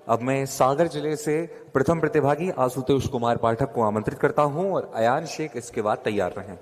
अब मैं सागर जिले से प्रथम प्रतिभागी आशुतोष कुमार पाठक को आमंत्रित करता हूं और अयान शेख इसके बाद तैयार रहें।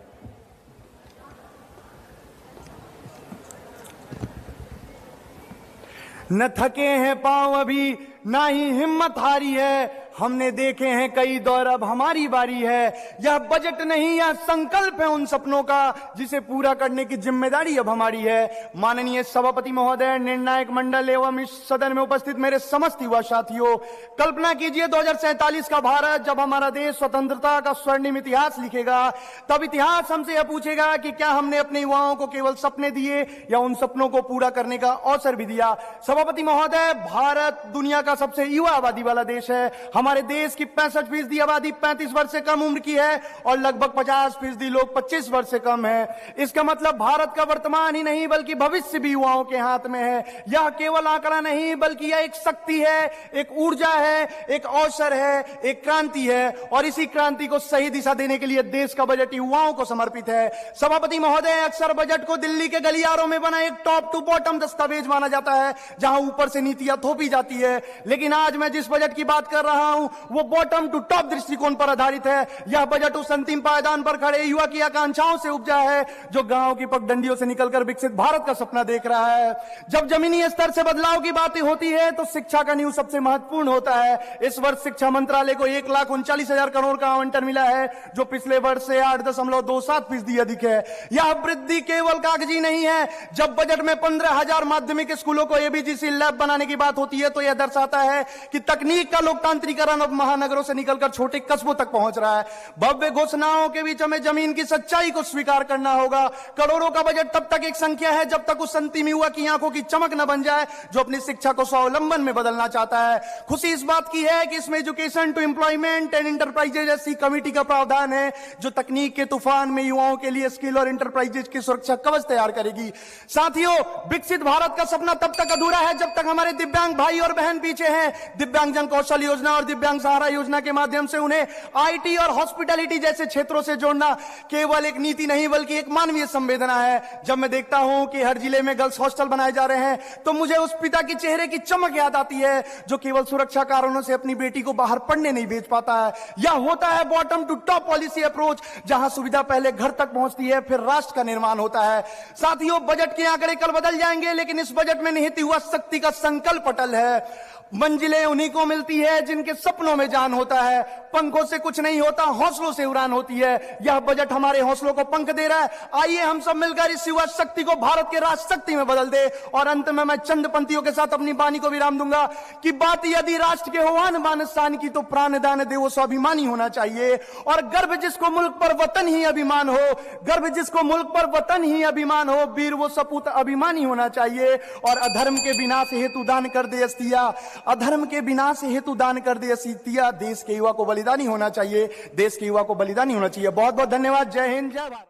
न थके हैं पांव अभी, ना ही हिम्मत हारी है। हमने देखे हैं कई दौर, अब हमारी बारी है। यह बजट नहीं, यह संकल्प है उन सपनों का जिसे पूरा करने की जिम्मेदारी अब हमारी है। माननीय सभापति महोदय, निर्णायक मंडल एवं इस सदन में उपस्थित मेरे समस्त युवा साथियों, कल्पना कीजिए 2047 का भारत जब हमारा देश स्वतंत्रता का स्वर्णिम इतिहास लिखेगा, तब इतिहास हमसे यह पूछेगा कि क्या हमने अपने युवाओं को केवल सपने दिए या उन सपनों को पूरा करने का अवसर भी दिया। सभापति महोदय, भारत दुनिया का सबसे युवा आबादी वाला देश है। हमारे देश की 65% आबादी 35 वर्ष से कम उम्र की है और लगभग 50% लोग 25 वर्ष से कम है। इसका मतलब भारत का वर्तमान ही नहीं बल्कि भविष्य भी युवाओं के हाथ में है। यह केवल आंकड़ा नहीं बल्कि यह एक शक्ति है, एक ऊर्जा है, एक अवसर है, एक क्रांति है और इसी क्रांति को सही दिशा देने के लिए देश का बजट युवाओं को समर्पित है। सभापति महोदय, अक्सर बजट को दिल्ली के गलियारों में बना एक टॉप टू बॉटम दस्तावेज माना जाता है जहां ऊपर से नीतियां थोपी जाती है, लेकिन आज मैं जिस बजट की बात कर रहा हूं वो बॉटम टू टॉप दृष्टिकोण पर आधारित है। यह बजट उस अंतिम पायदान पर खड़े युवा की आकांक्षाओं से उपजा है जो गांव की पगडंडियों से निकलकर विकसित भारत का सपना देख रहा है। जब जमीनी स्तर से बदलाव की बातें होती है तो शिक्षा का नींव सबसे महत्वपूर्ण होता है। इस वर्ष शिक्षा मंत्रालय को 1,39,000 करोड़ का आवंटन मिला है जो पिछले वर्ष से 8.27% अधिक है। यह वृद्धि केवल कागजी नहीं है। जब बजट में 15,000 माध्यमिक स्कूलों को एबीजीसी लैब बनाने की बात होती है तो यह दर्शाता है कि तकनीक का लोकतांत्रिकरण अब महानगरों से निकलकर छोटे कस्बों तक पहुंच रहा है। भव्य घोषणाओं के बीच हमें जमीन की सच्चाई को स्वीकार करना होगा। करोड़ों का बजट तब तक एक संख्या है जब तक उस अंतिम युवा की आंखों की चमक न बन जाए जो अपनी शिक्षा को स्वावलंबन में बदलना चाहता है। खुशी इस बात की है कि इसमें education to employment and enterprises ऐसी कमेटी का प्रावधान है जो तकनीक के तूफान में युवाओं के लिए स्किल और इंटरप्राइजेज की सुरक्षा कवच तैयार करेगी। साथियों, विकसित भारत का सपना तब तक अधूरा है जब तक हमारे दिव्यांग भाई और बहन पीछे हैं। दिव्यांगजन कौशल योजना और दिव्यांग सहारा योजना के माध्यम से उन्हें आईटी और हॉस्पिटैलिटी जैसे क्षेत्रों से जोड़ना केवल एक नीति नहीं बल्कि एक मानवीय संवेदना है। जब मैं देखता हूं कि हर जिले में गर्ल्स हॉस्टल बनाए जा रहे हैं तो मुझे उस पिता की चेहरे की चमक याद आती है जो केवल सुरक्षा कारणों से अपनी बेटी को बाहर पढ़ने नहीं भेज पाता है। यह होता है bottom to top policy approach जहां सुविधा पहले घर तक पहुंचती है फिर राष्ट्र का निर्माण होता है। साथियों, बजट के आंकड़े कल बदल जाएंगे लेकिन इस बजट में निहित हुआ शक्ति का संकल्प अटल है। मंजिलें उन्हीं को मिलती है जिनके सपनों में जान होता है। पंखों से कुछ नहीं होता, हौसलों से उड़ान होती है। यह बजट हमारे हौसलों को पंख दे रहा है। आइए हम सब मिलकर इस युवा शक्ति को भारत के राष्ट्र शक्ति में बदल दे। और अंत में मैं चंद पंक्तियों के साथ अपनी वाणी को विराम दूंगा कि बात यदि राष्ट्र के हो आन बान शान की तो प्राण दान दे वो स्वाभिमानी होना चाहिए। और गर्व जिसको मुल्क पर वतन ही अभिमान हो, गर्व जिसको मुल्क पर वतन ही अभिमान हो, वीर वो सपूत अभिमानी होना चाहिए। और अधर्म के विनाश हेतु दान कर दे अस्तिया, अधर्म के विनाश हेतु दान कर दे अस्तिया। देश के युवा को बलिदानी होना चाहिए, देश के युवा को बलिदानी होना चाहिए। बहुत बहुत धन्यवाद। जय हिंद, जय भारत।